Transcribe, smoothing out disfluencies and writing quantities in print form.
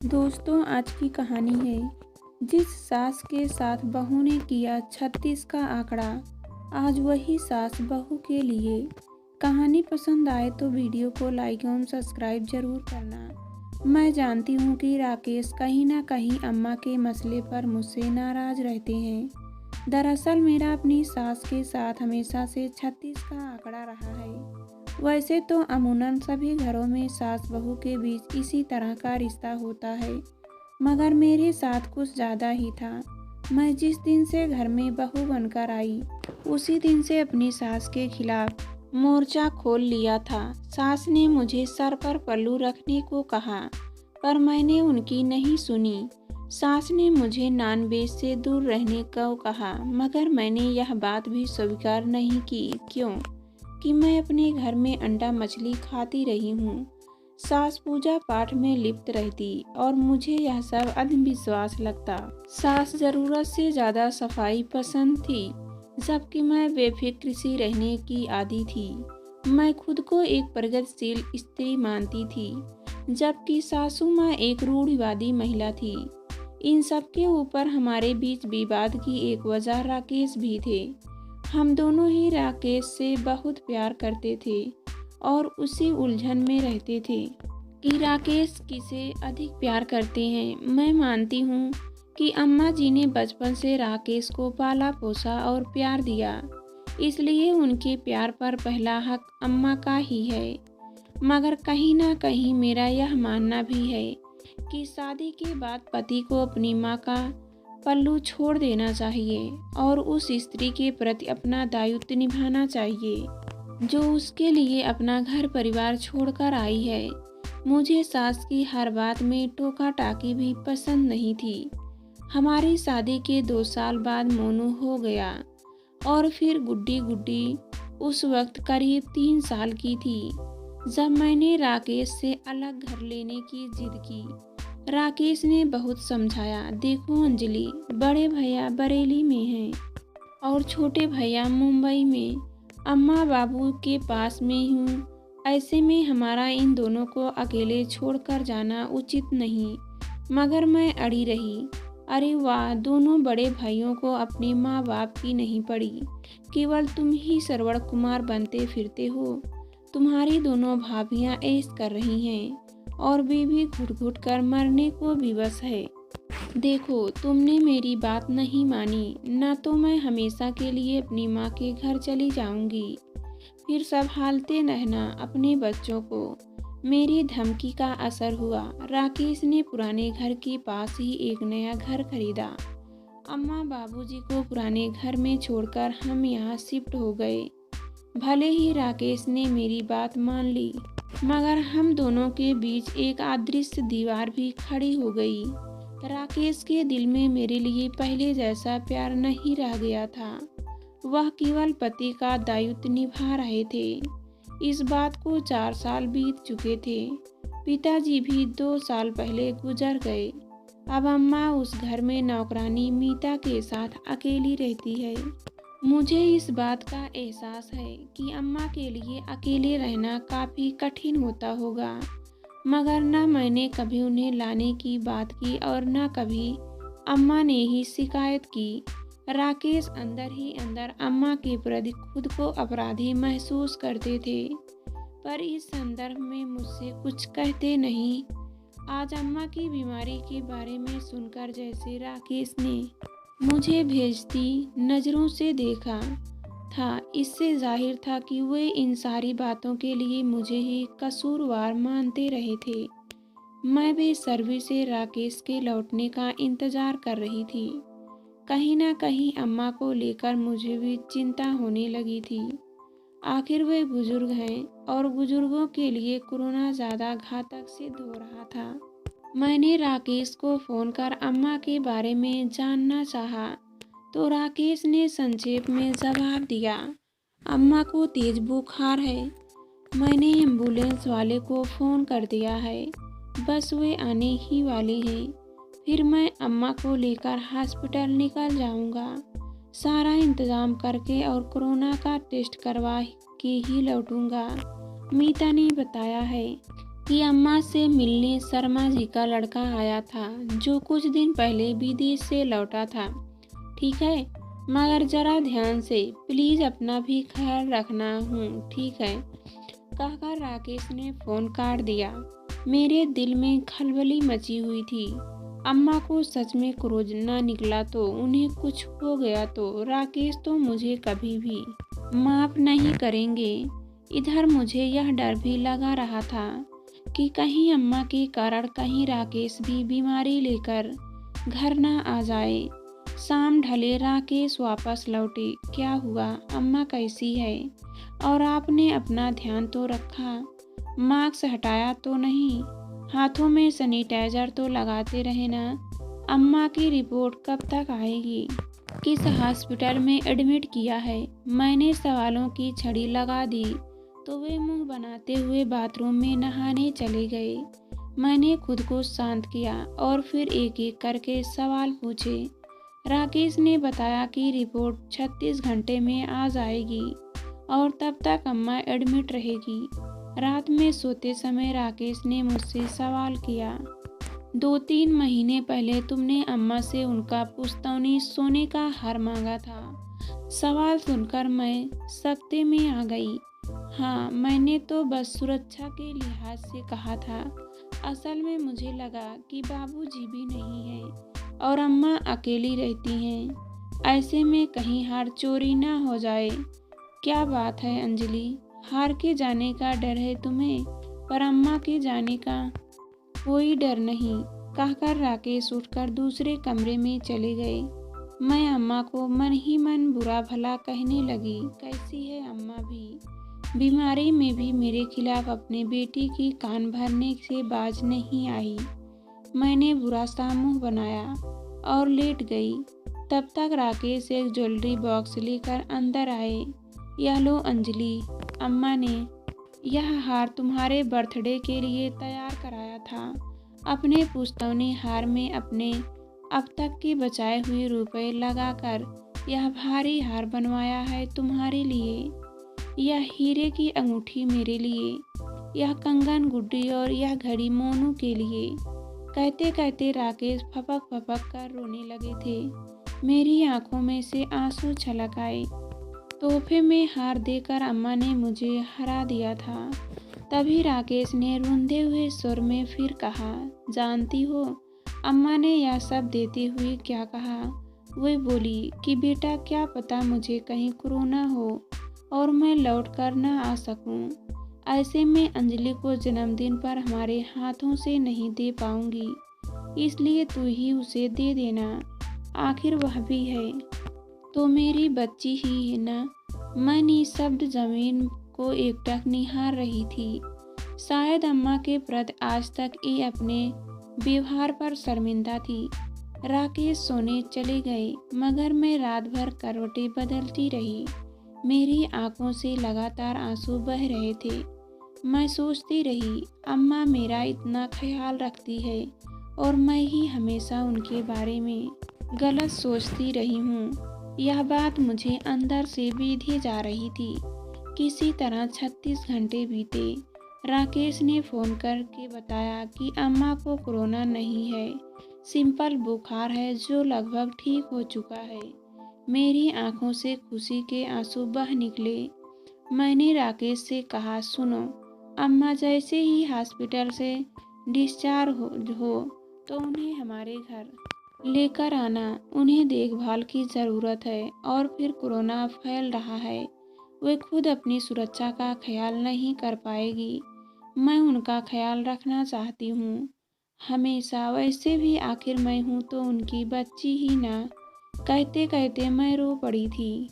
दोस्तों, आज की कहानी है जिस सास के साथ बहू ने किया 36 का आंकड़ा, आज वही सास बहू के लिए। कहानी पसंद आए तो वीडियो को लाइक एवं सब्सक्राइब जरूर करना। मैं जानती हूँ कि राकेश कहीं ना कहीं अम्मा के मसले पर मुझसे नाराज रहते हैं। दरअसल मेरा अपनी सास के साथ हमेशा से 36 का आंकड़ा रहा है। वैसे तो अमूमन सभी घरों में सास बहू के बीच इसी तरह का रिश्ता होता है, मगर मेरे साथ कुछ ज़्यादा ही था। मैं जिस दिन से घर में बहू बनकर आई, उसी दिन से अपनी सास के खिलाफ मोर्चा खोल लिया था। सास ने मुझे सर पर पल्लू रखने को कहा, पर मैंने उनकी नहीं सुनी। सास ने मुझे नॉनवेज से दूर रहने को कहा, मगर मैंने यह बात भी स्वीकार नहीं की। क्यों कि मैं अपने घर में अंडा मछली खाती रही हूँ। सास पूजा पाठ में लिप्त रहती और मुझे यह सब अंधविश्वास लगता। सास जरूरत से ज़्यादा सफाई पसंद थी, जबकि मैं बेफिक्र सी रहने की आदी थी। मैं खुद को एक प्रगतिशील स्त्री मानती थी, जबकि सासू माँ एक रूढ़िवादी महिला थी। इन सब के ऊपर हमारे बीच विवाद की एक वजह राकेश भी थे। हम दोनों ही राकेश से बहुत प्यार करते थे और उसी उलझन में रहते थे कि राकेश किसे अधिक प्यार करते हैं। मैं मानती हूँ कि अम्मा जी ने बचपन से राकेश को पाला पोसा और प्यार दिया, इसलिए उनके प्यार पर पहला हक अम्मा का ही है। मगर कहीं ना कहीं मेरा यह मानना भी है कि शादी के बाद पति को अपनी माँ का पल्लू छोड़ देना चाहिए और उस स्त्री के प्रति अपना दायित्व निभाना चाहिए जो उसके लिए अपना घर परिवार छोड़कर आई है। मुझे सास की हर बात में टोका टाकी भी पसंद नहीं थी। हमारी शादी के 2 साल बाद मोनू हो गया और फिर गुड्डी गुड्डी उस वक्त करीब 3 साल की थी, जब मैंने राकेश से अलग घर लेने की जिद की। राकेश ने बहुत समझाया, देखो अंजलि, बड़े भैया बरेली में हैं और छोटे भैया मुंबई में, अम्मा बाबू के पास में हूँ। ऐसे में हमारा इन दोनों को अकेले छोड़कर जाना उचित नहीं। मगर मैं अड़ी रही। अरे वाह, दोनों बड़े भाइयों को अपने माँ बाप की नहीं पड़ी, केवल तुम ही सरवण कुमार बनते फिरते हो। तुम्हारी दोनों भाभियाँ ऐश कर रही हैं और बीवी घुट घुट कर मरने को विवश है। देखो, तुमने मेरी बात नहीं मानी, न तो मैं हमेशा के लिए अपनी माँ के घर चली जाऊंगी। फिर संभालते रहना अपने बच्चों को। मेरी धमकी का असर हुआ। राकेश ने पुराने घर के पास ही एक नया घर खरीदा। अम्मा बाबूजी को पुराने घर में छोड़कर हम यहाँ शिफ्ट हो गए। भले ही राकेश ने मेरी बात मान ली, मगर हम दोनों के बीच एक अदृश्य दीवार भी खड़ी हो गई। राकेश के दिल में मेरे लिए पहले जैसा प्यार नहीं रह गया था। वह केवल पति का दायित्व निभा रहे थे। इस बात को 4 साल बीत चुके थे। पिताजी भी 2 साल पहले गुजर गए। अब अम्मा उस घर में नौकरानी मीता के साथ अकेली रहती है। मुझे इस बात का एहसास है कि अम्मा के लिए अकेले रहना काफ़ी कठिन होता होगा, मगर न मैंने कभी उन्हें लाने की बात की और न कभी अम्मा ने ही शिकायत की। राकेश अंदर ही अंदर अम्मा के प्रति खुद को अपराधी महसूस करते थे, पर इस संदर्भ में मुझसे कुछ कहते नहीं। आज अम्मा की बीमारी के बारे में सुनकर जैसे राकेश ने मुझे भेजती नज़रों से देखा था, इससे जाहिर था कि वे इन सारी बातों के लिए मुझे ही कसूरवार मानते रहे थे। मैं बेसब्री से राकेश के लौटने का इंतज़ार कर रही थी। कहीं ना कहीं अम्मा को लेकर मुझे भी चिंता होने लगी थी। आखिर वे बुजुर्ग हैं और बुजुर्गों के लिए कोरोना ज़्यादा घातक सिद्ध हो रहा था। मैंने राकेश को फ़ोन कर अम्मा के बारे में जानना चाहा, तो राकेश ने संक्षेप में जवाब दिया, अम्मा को तेज बुखार है। मैंने एम्बुलेंस वाले को फ़ोन कर दिया है, बस वे आने ही वाले हैं। फिर मैं अम्मा को लेकर हॉस्पिटल निकल जाऊंगा, सारा इंतज़ाम करके और कोरोना का टेस्ट करवा के ही लौटूंगा। मीता ने बताया है। कि अम्मा से मिलने शर्मा जी का लड़का आया था, जो कुछ दिन पहले विदेश से लौटा था। ठीक है, मगर जरा ध्यान से, प्लीज अपना भी ख्याल रखना। हूँ ठीक है, कहकर राकेश ने फोन काट दिया। मेरे दिल में खलबली मची हुई थी। अम्मा को सच में क्रोध न निकला तो, उन्हें कुछ हो गया तो राकेश तो मुझे कभी भी माफ नहीं करेंगे। इधर मुझे यह डर भी लगा रहा था कि कहीं अम्मा के कारण कहीं राकेश भी बीमारी लेकर घर ना आ जाए। शाम ढले राकेश वापस लौटे। क्या हुआ, अम्मा कैसी है? और आपने अपना ध्यान तो रखा, मास्क हटाया तो नहीं, हाथों में सैनिटाइजर तो लगाते रहे ना। अम्मा की रिपोर्ट कब तक आएगी? किस हॉस्पिटल में एडमिट किया है? मैंने सवालों की छड़ी लगा दी तो वे मुंह बनाते हुए बाथरूम में नहाने चले गए। मैंने खुद को शांत किया और फिर एक एक करके सवाल पूछे। राकेश ने बताया कि रिपोर्ट 36 घंटे में आ जाएगी और तब तक अम्मा एडमिट रहेगी। रात में सोते समय राकेश ने मुझसे सवाल किया, 2-3 महीने पहले तुमने अम्मा से उनका पुश्तैनी सोने का हार मांगा था। सवाल सुनकर मैं सकते में आ गई। हाँ, मैंने तो बस सुरक्षा के लिहाज से कहा था। असल में मुझे लगा कि बाबूजी भी नहीं है और अम्मा अकेली रहती हैं। ऐसे में कहीं हार चोरी ना हो जाए। क्या बात है अंजलि, हार के जाने का डर है तुम्हें, पर अम्मा के जाने का कोई डर नहीं, कहकर राकेश उठकर दूसरे कमरे में चले गए। मैं अम्मा को मन ही मन बुरा भला कहने लगी। कैसी है अम्मा भी? बीमारी में भी मेरे खिलाफ अपने बेटी की कान भरने से बाज नहीं आई। मैंने बुरा सा मुंह बनाया और लेट गई। तब तक राकेश एक ज्वेलरी बॉक्स लेकर अंदर आए। यह लो अंजलि, अम्मा ने यह हार तुम्हारे बर्थडे के लिए तैयार कराया था। अपने पुश्तैनी हार में अपने अब तक के बचाए हुए रुपए लगाकर यह भारी हार बनवाया है तुम्हारे लिए। यह हीरे की अंगूठी मेरे लिए, यह कंगन गुड्डी और यह घड़ी मोनू के लिए। कहते कहते राकेश फपक फपक कर रोने लगे थे। मेरी आंखों में से आंसू छलक आए। तोहफे में हार देकर अम्मा ने मुझे हरा दिया था। तभी राकेश ने रूंधे हुए स्वर में फिर कहा, जानती हो अम्मा ने यह सब देते हुए क्या कहा? वह बोली कि बेटा, क्या पता मुझे कहीं कोरोना हो और मैं लौट कर न आ सकूं। ऐसे में अंजलि को जन्मदिन पर हमारे हाथों से नहीं दे पाऊंगी, इसलिए तू ही उसे दे देना। आखिर वह भी है तो मेरी बच्ची ही है ना। मैं निःशब्द जमीन को एकटक निहार रही थी। शायद अम्मा के प्रति आज तक ये अपने व्यवहार पर शर्मिंदा थी। राकेश सोने चले गए, मगर मैं रात भर करवटें बदलती रही। मेरी आंखों से लगातार आंसू बह रहे थे। मैं सोचती रही, अम्मा मेरा इतना ख्याल रखती है और मैं ही हमेशा उनके बारे में गलत सोचती रही हूँ। यह बात मुझे अंदर से बीधे जा रही थी। किसी तरह 36 घंटे बीते। राकेश ने फ़ोन करके बताया कि अम्मा को कोरोना नहीं है, सिंपल बुखार है जो लगभग ठीक हो चुका है। मेरी आंखों से खुशी के आंसू बह निकले। मैंने राकेश से कहा, सुनो, अम्मा जैसे ही हॉस्पिटल से डिस्चार्ज हो तो उन्हें हमारे घर लेकर आना। उन्हें देखभाल की ज़रूरत है और फिर कोरोना फैल रहा है। वे खुद अपनी सुरक्षा का ख्याल नहीं कर पाएगी। मैं उनका ख्याल रखना चाहती हूँ हमेशा। वैसे भी आखिर मैं हूँ तो उनकी बच्ची ही ना। कहते कहते मैं रो पड़ी थी।